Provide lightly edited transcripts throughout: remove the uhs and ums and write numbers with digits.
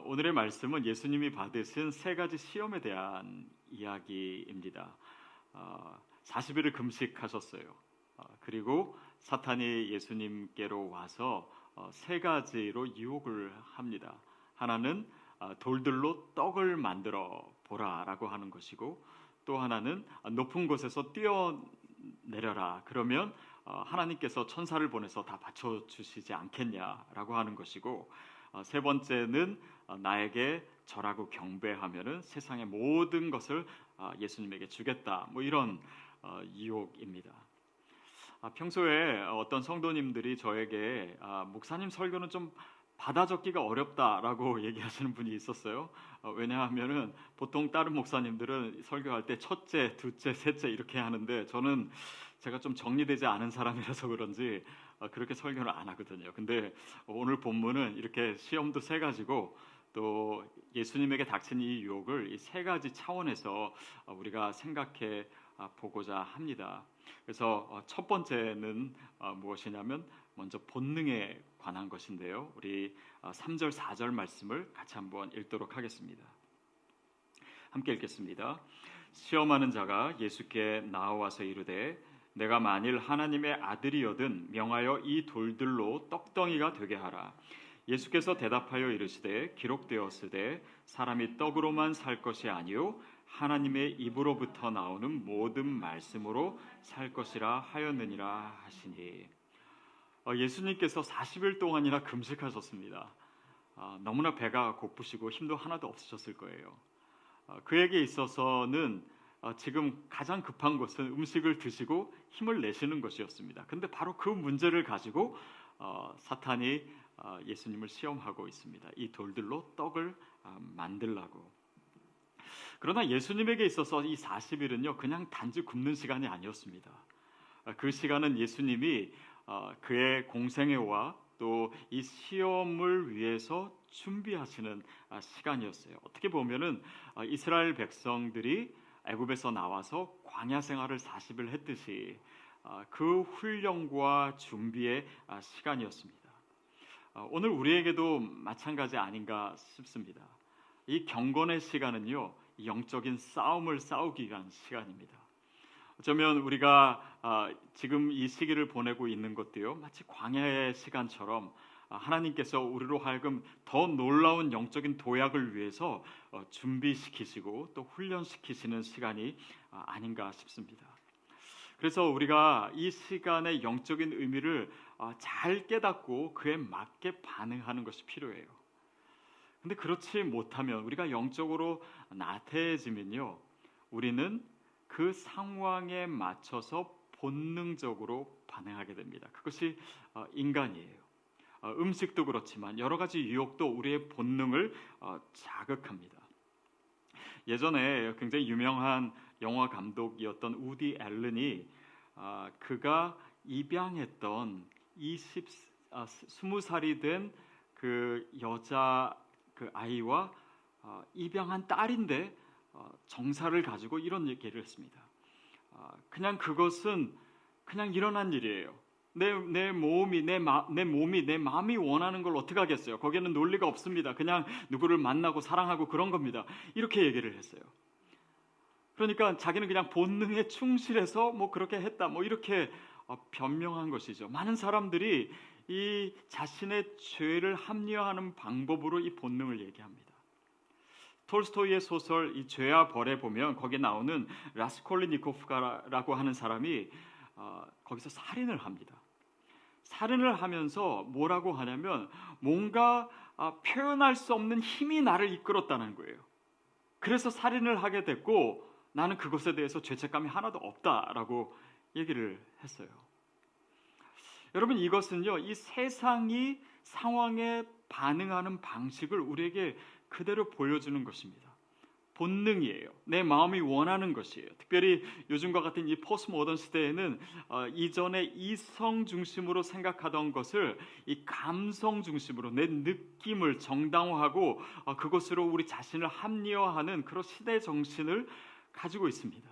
오늘의 말씀은 예수님이 받으신 세 가지 시험에 대한 이야기입니다. 40일을 금식하셨어요. 그리고 사탄이 예수님께로 와서 세 가지로 유혹을 합니다. 하나는 돌들로 떡을 만들어 보라라고 하는 것이고, 또 하나는 높은 곳에서 뛰어내려라. 그러면 하나님께서 천사를 보내서 다 받쳐주시지 않겠냐라고 하는 것이고, 세 번째는 나에게 절하고 경배하면은 세상의 모든 것을 예수님에게 주겠다. 뭐 이런 유혹입니다. 평소에 어떤 성도님들이 저에게 목사님 설교는 좀 받아 적기가 어렵다라고 얘기하시는 분이 있었어요. 왜냐하면은 보통 다른 목사님들은 설교할 때 첫째, 둘째, 셋째 이렇게 하는데 저는 제가 좀 정리되지 않은 사람이라서 그런지 그렇게 설교를 안 하거든요. 근데 오늘 본문은 이렇게 시험도 세 가지고 또 예수님에게 닥친 이 유혹을 이 세 가지 차원에서 우리가 생각해 보고자 합니다. 그래서 첫 번째는 무엇이냐면 먼저 본능에 관한 것인데요. 우리 3절 4절 말씀을 같이 한번 읽도록 하겠습니다. 함께 읽겠습니다. 시험하는 자가 예수께 나와서 이르되 내가 만일 하나님의 아들이거든 명하여 이 돌들로 떡덩이가 되게 하라. 예수께서 대답하여 이르시되 기록되었으되 사람이 떡으로만 살 것이 아니요 하나님의 입으로부터 나오는 모든 말씀으로 살 것이라 하였느니라 하시니. 예수님께서 40일 동안이나 금식하셨습니다. 너무나 배가 고프시고 힘도 하나도 없으셨을 거예요. 그에게 있어서는 지금 가장 급한 것은 음식을 드시고 힘을 내시는 것이었습니다. 근데 바로 그 문제를 가지고 사탄이 예수님을 시험하고 있습니다. 이 돌들로 떡을 만들라고. 그러나 예수님에게 있어서 이 40일은요 그냥 단지 굶는 시간이 아니었습니다. 그 시간은 예수님이 그의 공생애와 또 이 시험을 위해서 준비하시는 시간이었어요. 어떻게 보면은 이스라엘 백성들이 애굽에서 나와서 광야 생활을 40일 했듯이 그 훈련과 준비의 시간이었습니다. 오늘 우리에게도 마찬가지 아닌가 싶습니다. 이 경건의 시간은요 영적인 싸움을 싸우기 위한 시간입니다. 어쩌면 우리가 지금 이 시기를 보내고 있는 것도요 마치 광야의 시간처럼 하나님께서 우리로 하여금 더 놀라운 영적인 도약을 위해서 준비시키시고 또 훈련시키시는 시간이 아닌가 싶습니다. 그래서 우리가 이 시간의 영적인 의미를 잘 깨닫고 그에 맞게 반응하는 것이 필요해요. 근데 그렇지 못하면 우리가 영적으로 나태해지면요 우리는 그 상황에 맞춰서 본능적으로 반응하게 됩니다. 그것이 인간이에요. 음식도 그렇지만 여러 가지 유혹도 우리의 본능을 자극합니다. 예전에 굉장히 유명한 영화 감독이었던 우디 앨런이 그가 입양했던 20살이 된 그 여자 그 아이와 입양한 딸인데 정사를 가지고 이런 얘기를 했습니다. 그냥 그것은 그냥 일어난 일이에요. 내 몸이 내 마음이 원하는 걸 어떻게 하겠어요? 거기에는 논리가 없습니다. 그냥 누구를 만나고 사랑하고 그런 겁니다. 이렇게 얘기를 했어요. 그러니까 자기는 그냥 본능에 충실해서 뭐 그렇게 했다 뭐 이렇게 변명한 것이죠. 많은 사람들이 이 자신의 죄를 합리화하는 방법으로 이 본능을 얘기합니다. 톨스토이의 소설 이 죄와 벌에 보면 거기에 나오는 라스콜리니코프가라고 하는 사람이 거기서 살인을 합니다. 살인을 하면서 뭐라고 하냐면 뭔가 표현할 수 없는 힘이 나를 이끌었다는 거예요. 그래서 살인을 하게 됐고 나는 그것에 대해서 죄책감이 하나도 없다라고 얘기를 했어요. 여러분 이것은요 이 세상이 상황에 반응하는 방식을 우리에게 그대로 보여주는 것입니다. 본능이에요. 내 마음이 원하는 것이에요. 특별히 요즘과 같은 이 포스트 모던 시대에는 이전에 이성 중심으로 생각하던 것을 이 감성 중심으로 내 느낌을 정당화하고 그것으로 우리 자신을 합리화하는 그런 시대 정신을 가지고 있습니다.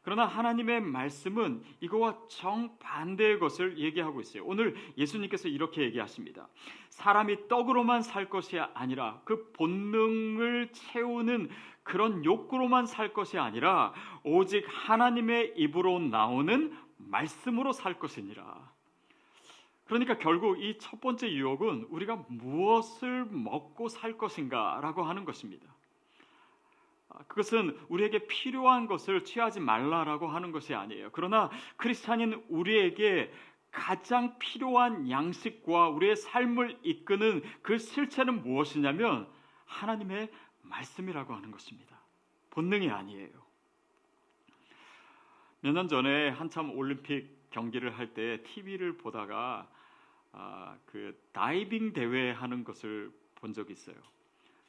그러나 하나님의 말씀은 이거와 정반대의 것을 얘기하고 있어요. 오늘 예수님께서 이렇게 얘기하십니다. 사람이 떡으로만 살 것이 아니라 그 본능을 채우는 그런 욕구로만 살 것이 아니라 오직 하나님의 입으로 나오는 말씀으로 살 것이니라. 그러니까 결국 이 첫 번째 유혹은 우리가 무엇을 먹고 살 것인가라고 하는 것입니다. 그것은 우리에게 필요한 것을 취하지 말라라고 하는 것이 아니에요. 그러나 크리스찬인 우리에게 가장 필요한 양식과 우리의 삶을 이끄는 그 실체는 무엇이냐면 하나님의 말씀이라고 하는 것입니다. 본능이 아니에요. 몇 년 전에 한참 올림픽 경기를 할 때 TV를 보다가 그 다이빙 대회 하는 것을 본 적이 있어요.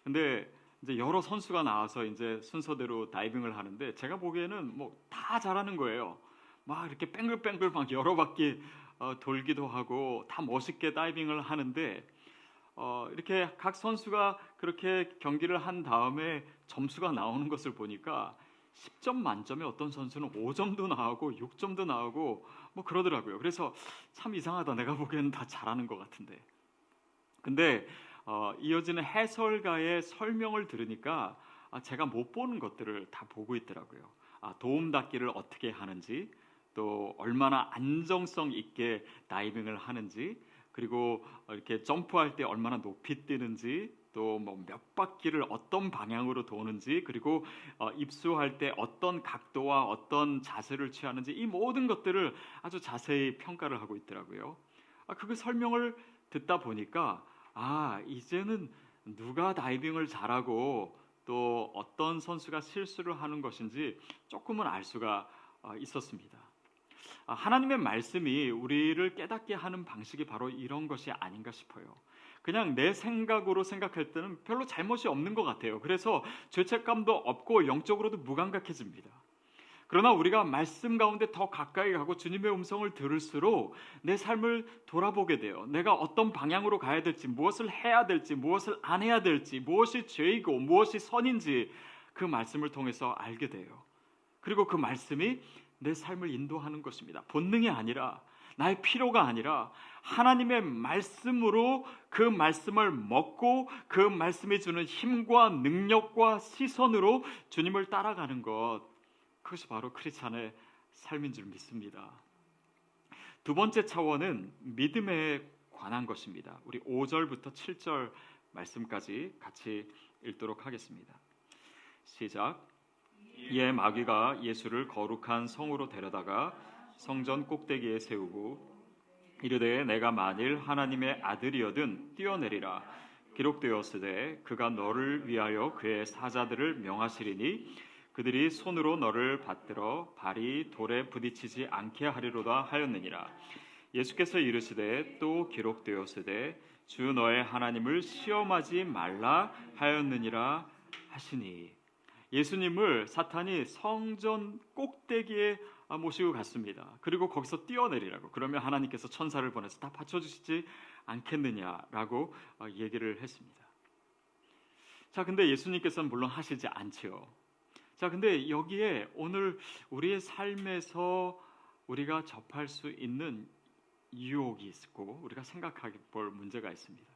근데 이제 여러 선수가 나와서 이제 순서대로 다이빙을 하는데 제가 보기에는 뭐 다 잘하는 거예요. 막 이렇게 뱅글뱅글 막 여러 바퀴 돌기도 하고 다 멋있게 다이빙을 하는데 이렇게 각 선수가 그렇게 경기를 한 다음에 점수가 나오는 것을 보니까 10점 만점에 어떤 선수는 5점도 나오고 6점도 나오고 뭐 그러더라고요. 그래서 참 이상하다. 내가 보기에는 다 잘하는 것 같은데. 근데 이어지는 해설가의 설명을 들으니까 제가 못 보는 것들을 다 보고 있더라고요. 도움 닫기를 어떻게 하는지, 또 얼마나 안정성 있게 다이빙을 하는지, 그리고 이렇게 점프할 때 얼마나 높이 뛰는지, 또 뭐 몇 바퀴를 어떤 방향으로 도는지, 그리고 입수할 때 어떤 각도와 어떤 자세를 취하는지, 이 모든 것들을 아주 자세히 평가를 하고 있더라고요. 그 설명을 듣다 보니까 이제는 누가 다이빙을 잘하고 또 어떤 선수가 실수를 하는 것인지 조금은 알 수가 있었습니다. 하나님의 말씀이 우리를 깨닫게 하는 방식이 바로 이런 것이 아닌가 싶어요. 그냥 내 생각으로 생각할 때는 별로 잘못이 없는 것 같아요. 그래서 죄책감도 없고 영적으로도 무감각해집니다. 그러나 우리가 말씀 가운데 더 가까이 가고 주님의 음성을 들을수록 내 삶을 돌아보게 돼요. 내가 어떤 방향으로 가야 될지, 무엇을 해야 될지, 무엇을 안 해야 될지, 무엇이 죄이고 무엇이 선인지 그 말씀을 통해서 알게 돼요. 그리고 그 말씀이 내 삶을 인도하는 것입니다. 본능이 아니라, 나의 필요가 아니라 하나님의 말씀으로 그 말씀을 먹고 그 말씀이 주는 힘과 능력과 시선으로 주님을 따라가는 것, 그것이 바로 크리스찬의 삶인 줄 믿습니다. 두 번째 차원은 믿음에 관한 것입니다. 우리 5절부터 7절 말씀까지 같이 읽도록 하겠습니다. 시작. 이에 마귀가 예수를 거룩한 성으로 데려다가 성전 꼭대기에 세우고 이르되 내가 만일 하나님의 아들이어든 뛰어내리라. 기록되었으되 그가 너를 위하여 그의 사자들을 명하시리니 그들이 손으로 너를 받들어 발이 돌에 부딪히지 않게 하리로다 하였느니라. 예수께서 이르시되 또 기록되었으되 주 너의 하나님을 시험하지 말라 하였느니라 하시니. 예수님을 사탄이 성전 꼭대기에 모시고 갔습니다. 그리고 거기서 뛰어내리라고. 그러면 하나님께서 천사를 보내서 다 받쳐주시지 않겠느냐라고 얘기를 했습니다. 자, 근데 예수님께서는 물론 하시지 않지요. 자, 근데 여기에 오늘 우리의 삶에서 우리가 접할 수 있는 유혹이 있고 우리가 생각해 볼 문제가 있습니다.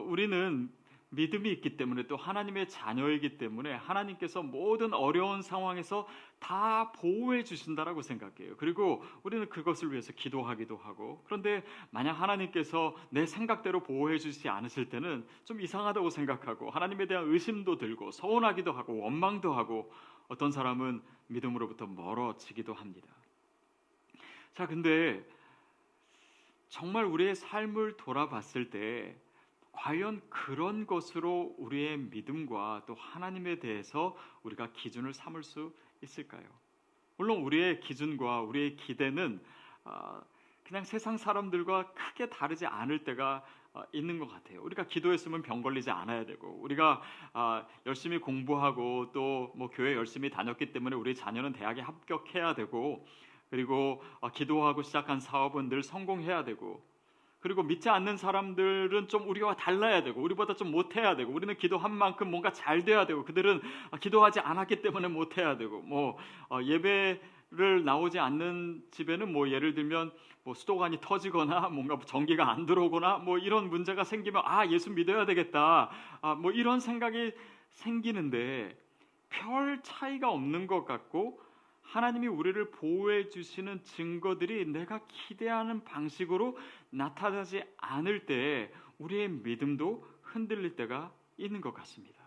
우리는 믿음이 있기 때문에 또 하나님의 자녀이기 때문에 하나님께서 모든 어려운 상황에서 다 보호해 주신다라고 생각해요. 그리고 우리는 그것을 위해서 기도하기도 하고, 그런데 만약 하나님께서 내 생각대로 보호해 주시지 않으실 때는 좀 이상하다고 생각하고 하나님에 대한 의심도 들고 서운하기도 하고 원망도 하고 어떤 사람은 믿음으로부터 멀어지기도 합니다. 자, 근데 정말 우리의 삶을 돌아봤을 때 과연 그런 것으로 우리의 믿음과 또 하나님에 대해서 우리가 기준을 삼을 수 있을까요? 물론 우리의 기준과 우리의 기대는 그냥 세상 사람들과 크게 다르지 않을 때가 있는 것 같아요. 우리가 기도했으면 병 걸리지 않아야 되고, 우리가 열심히 공부하고 또 뭐 교회 열심히 다녔기 때문에 우리 자녀는 대학에 합격해야 되고, 그리고 기도하고 시작한 사업은 늘 성공해야 되고, 그리고 믿지 않는 사람들은 좀 우리와 달라야 되고 우리보다 좀 못해야 되고 우리는 기도한 만큼 뭔가 잘 돼야 되고 그들은 기도하지 않았기 때문에 못해야 되고 예배를 나오지 않는 집에는 예를 들면 수도관이 터지거나 뭔가 전기가 안 들어오거나 이런 문제가 생기면 예수 믿어야 되겠다 이런 생각이 생기는데 별 차이가 없는 것 같고 하나님이 우리를 보호해 주시는 증거들이 내가 기대하는 방식으로 나타나지 않을 때 우리의 믿음도 흔들릴 때가 있는 것 같습니다.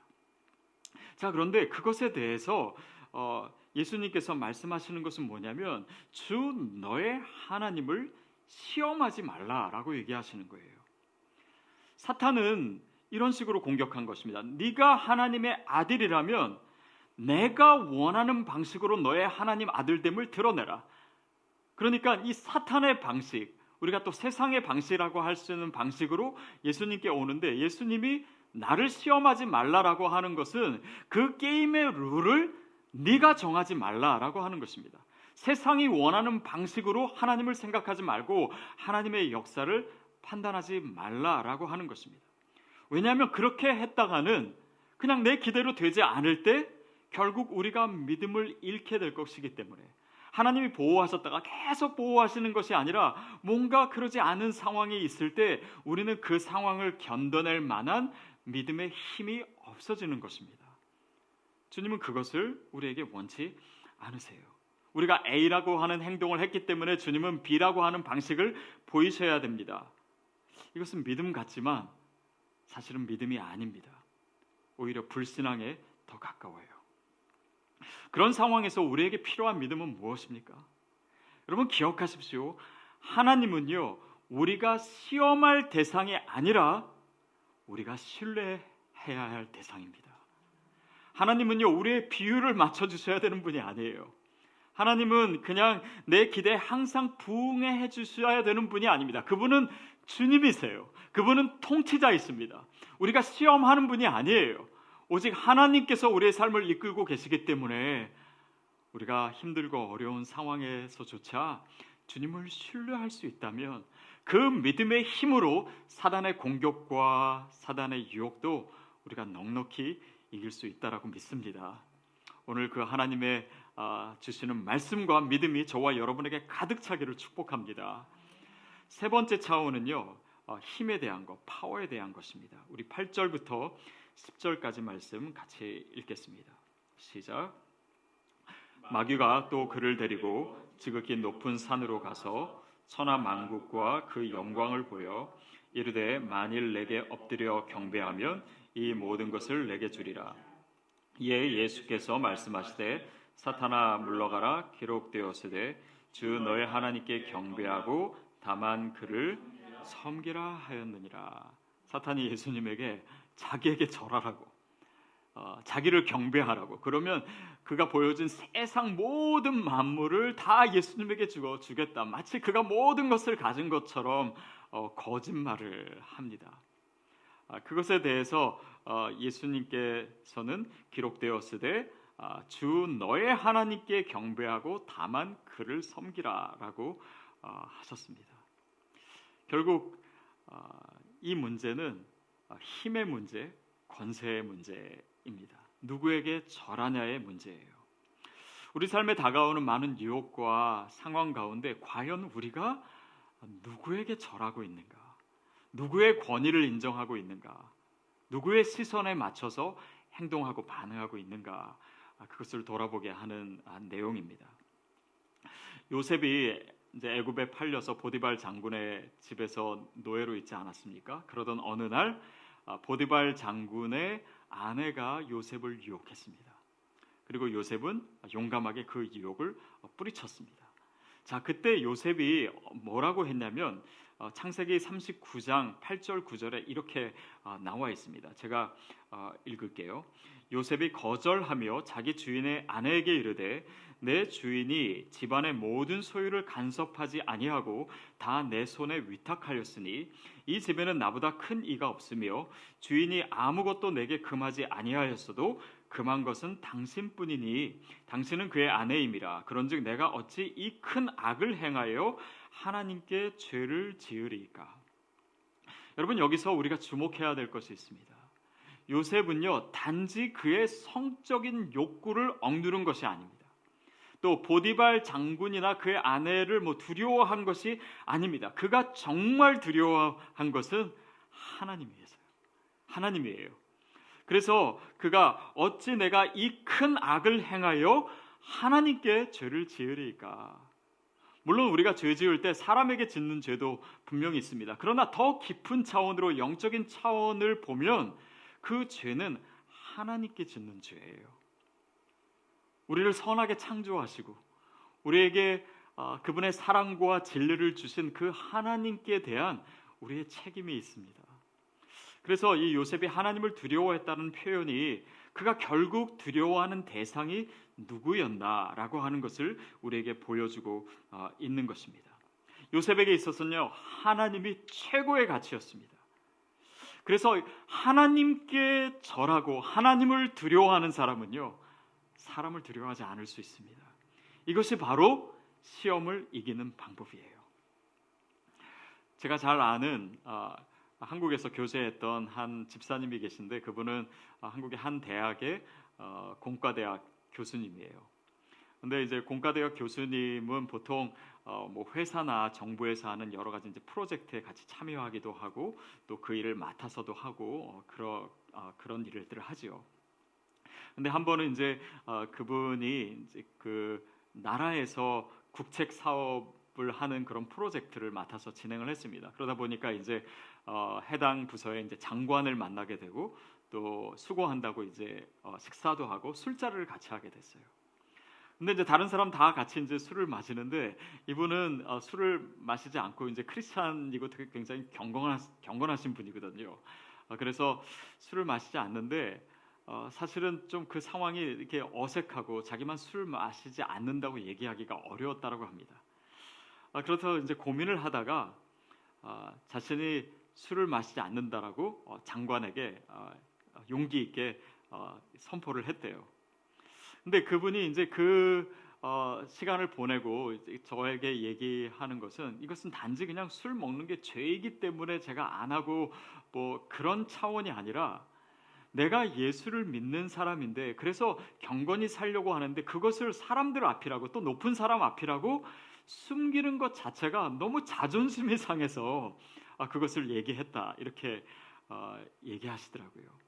자, 그런데 그것에 대해서 예수님께서 말씀하시는 것은 뭐냐면 주 너의 하나님을 시험하지 말라라고 얘기하시는 거예요. 사탄은 이런 식으로 공격한 것입니다. 네가 하나님의 아들이라면 내가 원하는 방식으로 너의 하나님 아들됨을 드러내라. 그러니까 이 사탄의 방식, 우리가 또 세상의 방식이라고 할 수 있는 방식으로 예수님께 오는데 예수님이 나를 시험하지 말라라고 하는 것은 그 게임의 룰을 네가 정하지 말라라고 하는 것입니다. 세상이 원하는 방식으로 하나님을 생각하지 말고 하나님의 역사를 판단하지 말라라고 하는 것입니다. 왜냐하면 그렇게 했다가는 그냥 내 기대로 되지 않을 때 결국 우리가 믿음을 잃게 될 것이기 때문에 하나님이 보호하셨다가 계속 보호하시는 것이 아니라 뭔가 그러지 않은 상황이 있을 때 우리는 그 상황을 견뎌낼 만한 믿음의 힘이 없어지는 것입니다. 주님은 그것을 우리에게 원치 않으세요. 우리가 A라고 하는 행동을 했기 때문에 주님은 B라고 하는 방식을 보이셔야 됩니다. 이것은 믿음 같지만 사실은 믿음이 아닙니다. 오히려 불신앙에 더 가까워요. 그런 상황에서 우리에게 필요한 믿음은 무엇입니까? 여러분 기억하십시오. 하나님은요 우리가 시험할 대상이 아니라 우리가 신뢰해야 할 대상입니다. 하나님은요 우리의 비율을 맞춰주셔야 되는 분이 아니에요. 하나님은 그냥 내 기대에 항상 부응해 주셔야 되는 분이 아닙니다. 그분은 주님이세요. 그분은 통치자이십니다. 우리가 시험하는 분이 아니에요. 오직 하나님께서 우리의 삶을 이끌고 계시기 때문에 우리가 힘들고 어려운 상황에서조차 주님을 신뢰할 수 있다면 그 믿음의 힘으로 사단의 공격과 사단의 유혹도 우리가 넉넉히 이길 수 있다라고 믿습니다. 오늘 그 하나님의 주시는 말씀과 믿음이 저와 여러분에게 가득 차기를 축복합니다. 세 번째 차원은요 힘에 대한 것, 파워에 대한 것입니다. 우리 8절부터 10절까지 말씀 같이 읽겠습니다. 시작. 마귀가 또 그를 데리고 지극히 높은 산으로 가서 천하 만국과 그 영광을 보여 이르되 만일 내게 엎드려 경배하면 이 모든 것을 내게 주리라. 이에 예수께서 말씀하시되 사탄아 물러가라 기록되었으되 주 너의 하나님께 경배하고 다만 그를 섬기라 하였느니라. 사탄이 예수님에게 자기에게 절하라고 자기를 경배하라고 그러면 그가 보여준 세상 모든 만물을 다 예수님에게 주겠다. 마치 그가 모든 것을 가진 것처럼 거짓말을 합니다. 그것에 대해서 예수님께서는 기록되었으되 주 너의 하나님께 경배하고 다만 그를 섬기라라고 하셨습니다. 결국 이 문제는 힘의 문제, 권세의 문제입니다. 누구에게 절하냐의 문제예요. 우리 삶에 다가오는 많은 유혹과 상황 가운데 과연 우리가 누구에게 절하고 있는가? 누구의 권위를 인정하고 있는가? 누구의 시선에 맞춰서 행동하고 반응하고 있는가? 그것을 돌아보게 하는 내용입니다. 요셉이 이제 애굽에 팔려서 보디발 장군의 집에서 노예로 있지 않았습니까? 그러던 어느 날 보디발 장군의 아내가 요셉을 유혹했습니다. 그리고 요셉은 용감하게 그 유혹을 뿌리쳤습니다. 자, 그때 요셉이 뭐라고 했냐면 창세기 39장 8절 9절에 이렇게 나와 있습니다. 제가 읽을게요. 요셉이 거절하며 자기 주인의 아내에게 이르되 내 주인이 집안의 모든 소유를 간섭하지 아니하고 다 내 손에 위탁하였으니 이 집에는 나보다 큰 이가 없으며 주인이 아무것도 내게 금하지 아니하였어도 금한 것은 당신뿐이니 당신은 그의 아내임이라. 그런즉 내가 어찌 이 큰 악을 행하여 하나님께 죄를 지으리이까. 여러분, 여기서 우리가 주목해야 될 것이 있습니다. 요셉은요, 단지 그의 성적인 욕구를 억누른 것이 아닙니다. 또 보디발 장군이나 그의 아내를 두려워한 것이 아닙니다. 그가 정말 두려워한 것은 하나님이에요. 그래서 그가 어찌 내가 이 큰 악을 행하여 하나님께 죄를 지으리까. 물론 우리가 죄 지을 때 사람에게 짓는 죄도 분명히 있습니다. 그러나 더 깊은 차원으로 영적인 차원을 보면 그 죄는 하나님께 짓는 죄예요. 우리를 선하게 창조하시고 우리에게 그분의 사랑과 진리를 주신 그 하나님께 대한 우리의 책임이 있습니다. 그래서 이 요셉이 하나님을 두려워했다는 표현이 그가 결국 두려워하는 대상이 누구였나라고 하는 것을 우리에게 보여주고 있는 것입니다. 요셉에게 있어서는요, 하나님이 최고의 가치였습니다. 그래서 하나님께 절하고 하나님을 두려워하는 사람은요, 사람을 두려워하지 않을 수 있습니다. 이것이 바로 시험을 이기는 방법이에요. 제가 잘 아는 한국에서 교세했던 한 집사님이 계신데, 그분은 한국의 한 대학의 공과대학 교수님이에요. 근데 이제 공과대학 교수님은 보통 회사나 정부에서 하는 여러 가지 이제 프로젝트에 같이 참여하기도 하고 또 그 일을 맡아서도 하고 그런 일들을 하지요. 근데 한 번은 이제 그분이 이제 그 나라에서 국책 사업을 하는 그런 프로젝트를 맡아서 진행을 했습니다. 그러다 보니까 이제 해당 부서의 이제 장관을 만나게 되고 또 수고한다고 이제 식사도 하고 술자리를 같이 하게 됐어요. 근데 이제 다른 사람 다 같이 이제 술을 마시는데 이분은 술을 마시지 않고 이제 크리스찬이고 되게 굉장히 경건하신 분이거든요. 그래서 술을 마시지 않는데 사실은 좀 그 상황이 이렇게 어색하고 자기만 술 마시지 않는다고 얘기하기가 어려웠다라고 합니다. 그래서 이제 고민을 하다가 자신이 술을 마시지 않는다라고 장관에게 용기 있게 선포를 했대요. 근데 그분이 이제 그 시간을 보내고 이제 저에게 얘기하는 것은 이것은 단지 그냥 술 먹는 게 죄이기 때문에 제가 안 하고 그런 차원이 아니라 내가 예수를 믿는 사람인데 그래서 경건히 살려고 하는데 그것을 사람들 앞이라고 또 높은 사람 앞이라고 숨기는 것 자체가 너무 자존심이 상해서 그것을 얘기했다 이렇게 얘기하시더라고요.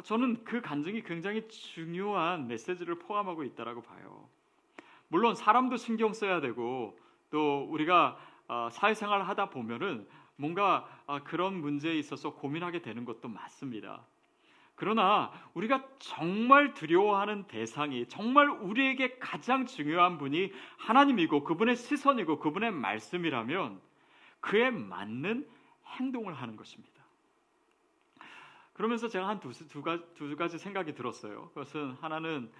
저는 그 간증이 굉장히 중요한 메시지를 포함하고 있다라고 봐요. 물론 사람도 신경 써야 되고 또 우리가 사회생활을 하다 보면은 뭔가 그런 문제에 있어서 고민하게 되는 것도 맞습니다. 그러나 우리가 정말 두려워하는 대상이 정말 우리에게 가장 중요한 분이 하나님이고 그분의 시선이고 그분의 말씀이라면 그에 맞는 행동을 하는 것입니다. 그러면서 제가 한 두 가지 생각이 들었어요. 그것은 하나는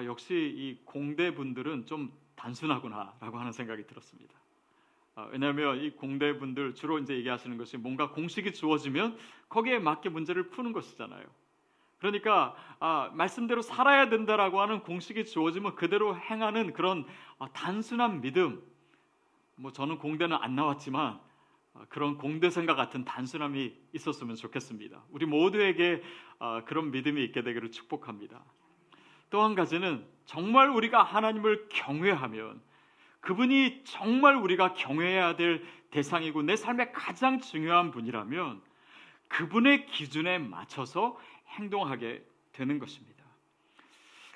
역시 이 공대분들은 좀 단순하구나라고 하는 생각이 들었습니다. 왜냐하면 이 공대분들 주로 이제 얘기하시는 것이 뭔가 공식이 주어지면 거기에 맞게 문제를 푸는 것이잖아요. 그러니까 말씀대로 살아야 된다라고 하는 공식이 주어지면 그대로 행하는 그런 단순한 믿음. 저는 공대는 안 나왔지만 그런 공대생과 같은 단순함이 있었으면 좋겠습니다. 우리 모두에게 그런 믿음이 있게 되기를 축복합니다. 또 한 가지는 정말 우리가 하나님을 경외하면 그분이 정말 우리가 경외해야 될 대상이고 내 삶의 가장 중요한 분이라면 그분의 기준에 맞춰서 행동하게 되는 것입니다.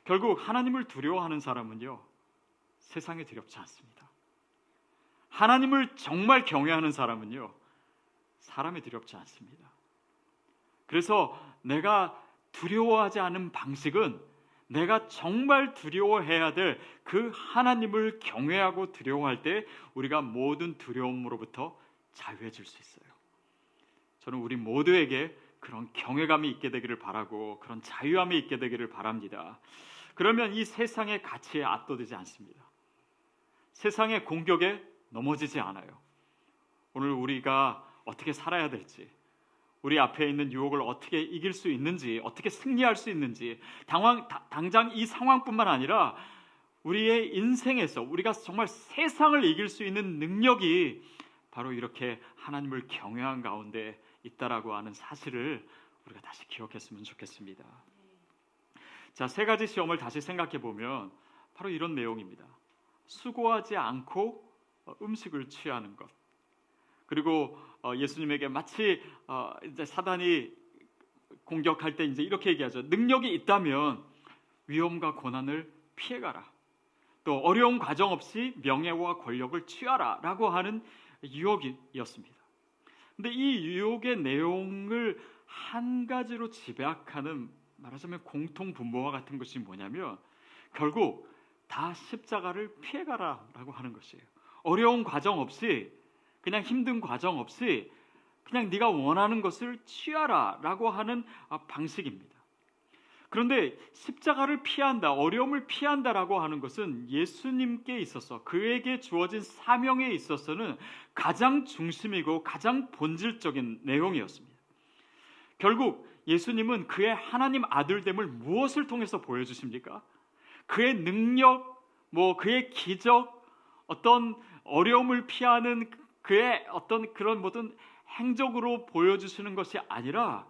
결국 하나님을 두려워하는 사람은요, 세상에 두렵지 않습니다. 하나님을 정말 경외하는 사람은요, 사람이 두렵지 않습니다. 그래서 내가 두려워하지 않은 방식은 내가 정말 두려워해야 될 그 하나님을 경외하고 두려워할 때 우리가 모든 두려움으로부터 자유해질 수 있어요. 저는 우리 모두에게 그런 경외감이 있게 되기를 바라고 그런 자유함이 있게 되기를 바랍니다. 그러면 이 세상의 가치에 압도되지 않습니다. 세상의 공격에 넘어지지 않아요. 오늘 우리가 어떻게 살아야 될지, 우리 앞에 있는 유혹을 어떻게 이길 수 있는지, 어떻게 승리할 수 있는지, 당장 이 상황뿐만 아니라 우리의 인생에서 우리가 정말 세상을 이길 수 있는 능력이 바로 이렇게 하나님을 경외한 가운데 있다라고 하는 사실을 우리가 다시 기억했으면 좋겠습니다. 자, 세 가지 시험을 다시 생각해 보면 바로 이런 내용입니다. 수고하지 않고 음식을 취하는 것. 그리고 예수님에게 마치 이제 사단이 공격할 때 이제 이렇게 얘기하죠. 능력이 있다면 위험과 고난을 피해가라. 또 어려운 과정 없이 명예와 권력을 취하라라고 하는 유혹이었습니다. 근데 이 유혹의 내용을 한 가지로 집약하는 말하자면 공통 분모와 같은 것이 뭐냐면 결국 다 십자가를 피해가라라고 하는 것이에요. 어려운 과정 없이 그냥 힘든 과정 없이 그냥 네가 원하는 것을 취하라라고 하는 방식입니다. 그런데 십자가를 피한다, 어려움을 피한다라고 하는 것은 예수님께 있어서 그에게 주어진 사명에 있어서는 가장 중심이고 가장 본질적인 내용이었습니다. 결국 예수님은 그의 하나님 아들됨을 무엇을 통해서 보여주십니까? 그의 능력, 그의 기적, 어떤 어려움을 피하는 그의 어떤 그런 모든 행적으로 보여주시는 것이 아니라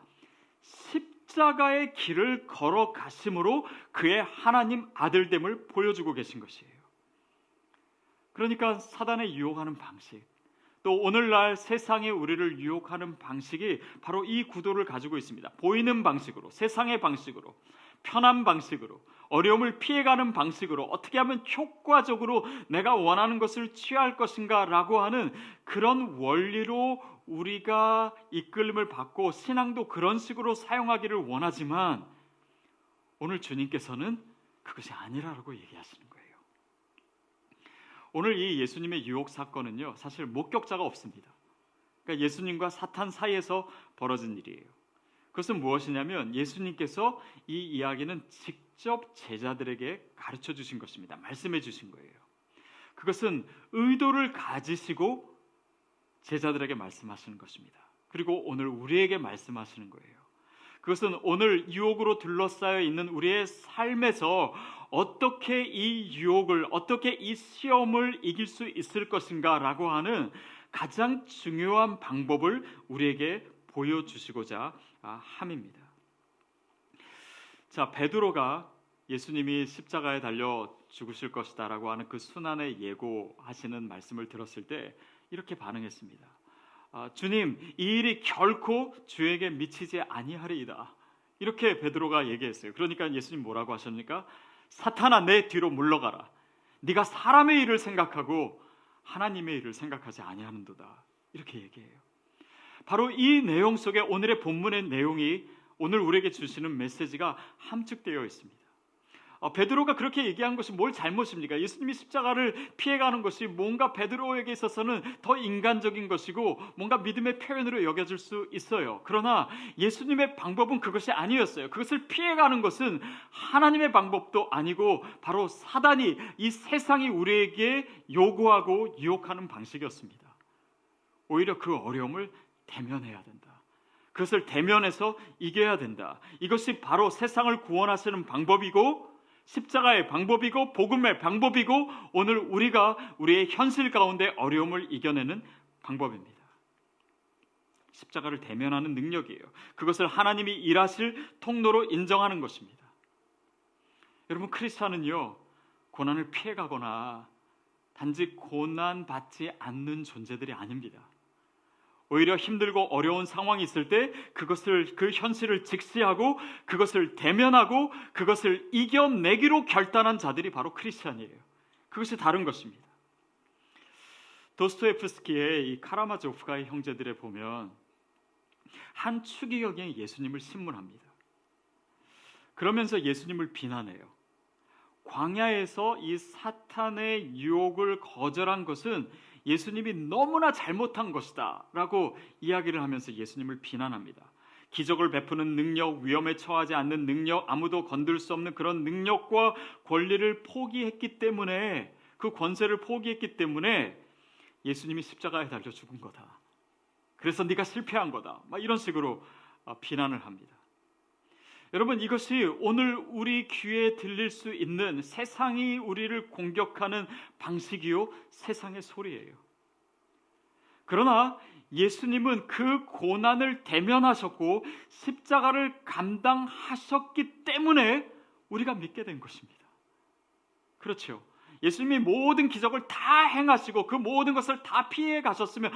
십자가의 길을 걸어가심으로 그의 하나님 아들됨을 보여주고 계신 것이에요. 그러니까 사단의 유혹하는 방식, 또 오늘날 세상에 우리를 유혹하는 방식이 바로 이 구도를 가지고 있습니다. 보이는 방식으로, 세상의 방식으로, 편한 방식으로, 어려움을 피해가는 방식으로 어떻게 하면 효과적으로 내가 원하는 것을 취할 것인가 라고 하는 그런 원리로 우리가 이끌림을 받고 신앙도 그런 식으로 사용하기를 원하지만 오늘 주님께서는 그것이 아니라고 얘기하시는 거예요. 오늘 이 예수님의 유혹 사건은요, 사실 목격자가 없습니다. 그러니까 예수님과 사탄 사이에서 벌어진 일이에요. 그것은 무엇이냐면 예수님께서 이 이야기는 직접 제자들에게 가르쳐 주신 것입니다. 말씀해 주신 거예요. 그것은 의도를 가지시고 제자들에게 말씀하시는 것입니다. 그리고 오늘 우리에게 말씀하시는 거예요. 그것은 오늘 유혹으로 둘러싸여 있는 우리의 삶에서 어떻게 이 유혹을, 어떻게 이 시험을 이길 수 있을 것인가 라고 하는 가장 중요한 방법을 우리에게 보여주시고자 함입니다. 자, 베드로가 예수님이 십자가에 달려 죽으실 것이다 라고 하는 그 순환에 예고하시는 말씀을 들었을 때 이렇게 반응했습니다. 주님, 이 일이 결코 주에게 미치지 아니하리이다. 이렇게 베드로가 얘기했어요. 그러니까 예수님 뭐라고 하셨습니까? 사탄아, 내 뒤로 물러가라. 네가 사람의 일을 생각하고 하나님의 일을 생각하지 아니하는도다. 이렇게 얘기해요. 바로 이 내용 속에 오늘의 본문의 내용이 오늘 우리에게 주시는 메시지가 함축되어 있습니다. 베드로가 그렇게 얘기한 것이 뭘 잘못입니까? 예수님이 십자가를 피해가는 것이 뭔가 베드로에게 있어서는 더 인간적인 것이고 뭔가 믿음의 표현으로 여겨질 수 있어요. 그러나 예수님의 방법은 그것이 아니었어요. 그것을 피해가는 것은 하나님의 방법도 아니고 바로 사단이, 이 세상이 우리에게 요구하고 유혹하는 방식이었습니다. 오히려 그 어려움을 대면해야 된다. 그것을 대면해서 이겨야 된다. 이것이 바로 세상을 구원하시는 방법이고 십자가의 방법이고 복음의 방법이고 오늘 우리가 우리의 현실 가운데 어려움을 이겨내는 방법입니다. 십자가를 대면하는 능력이에요. 그것을 하나님이 일하실 통로로 인정하는 것입니다. 여러분, 크리스찬은요, 고난을 피해가거나 단지 고난받지 않는 존재들이 아닙니다. 오히려 힘들고 어려운 상황이 있을 때 그 현실을 직시하고 그것을 대면하고 그것을 이겨내기로 결단한 자들이 바로 크리스찬이에요. 그것이 다른 것입니다. 도스토옙스키의 이 카라마조프가의 형제들에 보면 한 추기경이 예수님을 신문합니다. 그러면서 예수님을 비난해요. 광야에서 이 사탄의 유혹을 거절한 것은 예수님이 너무나 잘못한 것이다 라고 이야기를 하면서 예수님을 비난합니다. 기적을 베푸는 능력, 위험에 처하지 않는 능력, 아무도 건들 수 없는 그런 능력과 권리를 포기했기 때문에, 그 권세를 포기했기 때문에 예수님이 십자가에 달려 죽은 거다. 그래서 네가 실패한 거다. 막 이런 식으로 비난을 합니다. 여러분, 이것이 오늘 우리 귀에 들릴 수 있는 세상이 우리를 공격하는 방식이요, 세상의 소리예요. 그러나 예수님은 그 고난을 대면하셨고 십자가를 감당하셨기 때문에 우리가 믿게 된 것입니다. 그렇죠. 예수님이 모든 기적을 다 행하시고 그 모든 것을 다 피해 가셨으면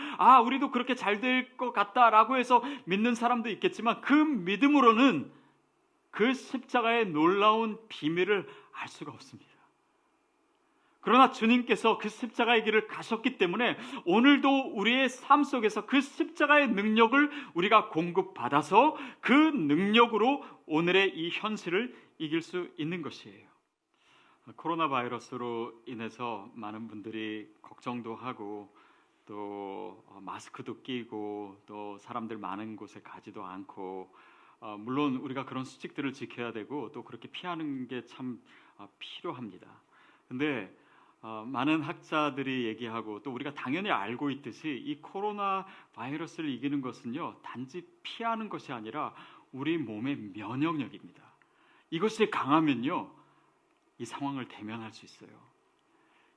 우리도 그렇게 잘 될 것 같다라고 해서 믿는 사람도 있겠지만 그 믿음으로는 그 십자가의 놀라운 비밀을 알 수가 없습니다. 그러나 주님께서 그 십자가의 길을 가셨기 때문에 오늘도 우리의 삶 속에서 그 십자가의 능력을 우리가 공급받아서 그 능력으로 오늘의 이 현실을 이길 수 있는 것이에요. 코로나 바이러스로 인해서 많은 분들이 걱정도 하고 또 마스크도 끼고 또 사람들 많은 곳에 가지도 않고 물론 우리가 그런 수칙들을 지켜야 되고 또 그렇게 피하는 게 참 필요합니다. 근데 많은 학자들이 얘기하고 또 우리가 당연히 알고 있듯이 이 코로나 바이러스를 이기는 것은요 단지 피하는 것이 아니라 우리 몸의 면역력입니다. 이것이 강하면요 이 상황을 대면할 수 있어요.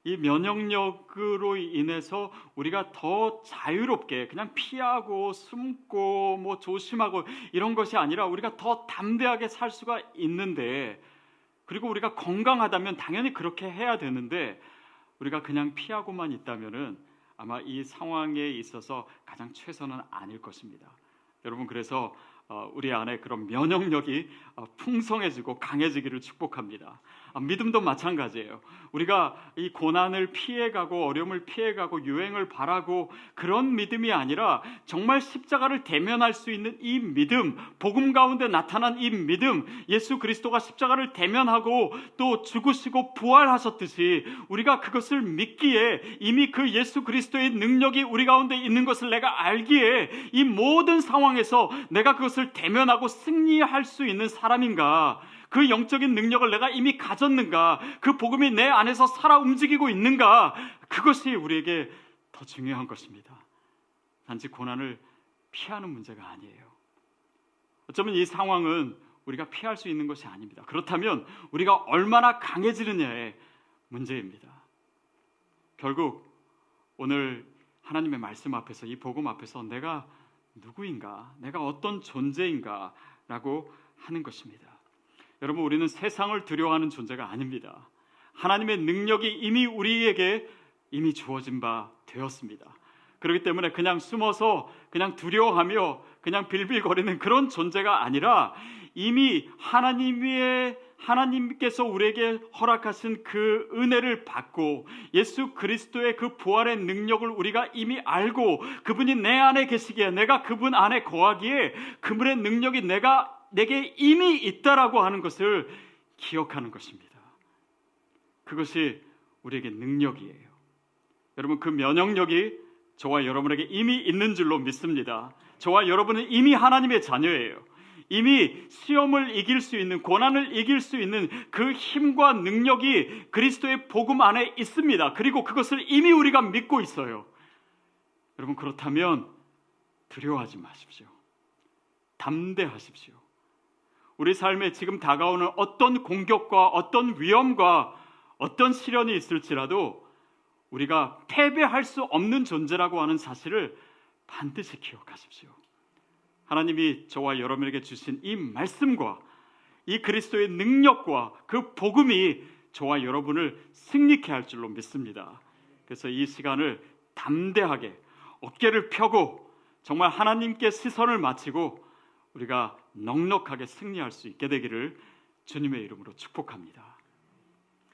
이 면역력으로 인해서 우리가 더 자유롭게 그냥 피하고 숨고 뭐 조심하고 이런 것이 아니라 우리가 더 담대하게 살 수가 있는데, 그리고 우리가 건강하다면 당연히 그렇게 해야 되는데 우리가 그냥 피하고만 있다면은 아마 이 상황에 있어서 가장 최선은 아닐 것입니다. 여러분, 그래서 우리 안에 그런 면역력이 풍성해지고 강해지기를 축복합니다. 믿음도 마찬가지예요. 우리가 이 고난을 피해가고 어려움을 피해가고 유행을 바라고 그런 믿음이 아니라 정말 십자가를 대면할 수 있는 이 믿음, 복음 가운데 나타난 이 믿음, 예수 그리스도가 십자가를 대면하고 또 죽으시고 부활하셨듯이 우리가 그것을 믿기에 이미 그 예수 그리스도의 능력이 우리 가운데 있는 것을 내가 알기에 이 모든 상황에서 내가 그것을 대면하고 승리할 수 있는 사람인가, 그 영적인 능력을 내가 이미 가졌는가, 그 복음이 내 안에서 살아 움직이고 있는가, 그것이 우리에게 더 중요한 것입니다. 단지 고난을 피하는 문제가 아니에요. 어쩌면 이 상황은 우리가 피할 수 있는 것이 아닙니다. 그렇다면 우리가 얼마나 강해지느냐의 문제입니다. 결국 오늘 하나님의 말씀 앞에서, 이 복음 앞에서 내가 누구인가, 내가 어떤 존재인가 라고 하는 것입니다. 여러분, 우리는 세상을 두려워하는 존재가 아닙니다. 하나님의 능력이 이미 우리에게 이미 주어진 바 되었습니다. 그렇기 때문에 그냥 숨어서 그냥 두려워하며 그냥 빌빌거리는 그런 존재가 아니라 이미 하나님께서 우리에게 허락하신 그 은혜를 받고 예수 그리스도의 그 부활의 능력을 우리가 이미 알고 그분이 내 안에 계시기에, 내가 그분 안에 거하기에 그분의 능력이 내게 이미 있다라고 하는 것을 기억하는 것입니다. 그것이 우리에게 능력이에요. 여러분, 그 면역력이 저와 여러분에게 이미 있는 줄로 믿습니다. 저와 여러분은 이미 하나님의 자녀예요. 이미 시험을 이길 수 있는, 고난을 이길 수 있는 그 힘과 능력이 그리스도의 복음 안에 있습니다. 그리고 그것을 이미 우리가 믿고 있어요. 여러분, 그렇다면 두려워하지 마십시오. 담대하십시오. 우리 삶에 지금 다가오는 어떤 공격과 어떤 위험과 어떤 시련이 있을지라도 우리가 패배할 수 없는 존재라고 하는 사실을 반드시 기억하십시오. 하나님이 저와 여러분에게 주신 이 말씀과 이 그리스도의 능력과 그 복음이 저와 여러분을 승리케 할 줄로 믿습니다. 그래서 이 시간을 담대하게 어깨를 펴고 정말 하나님께 시선을 맞추고 우리가 넉넉하게 승리할 수 있게 되기를 주님의 이름으로 축복합니다.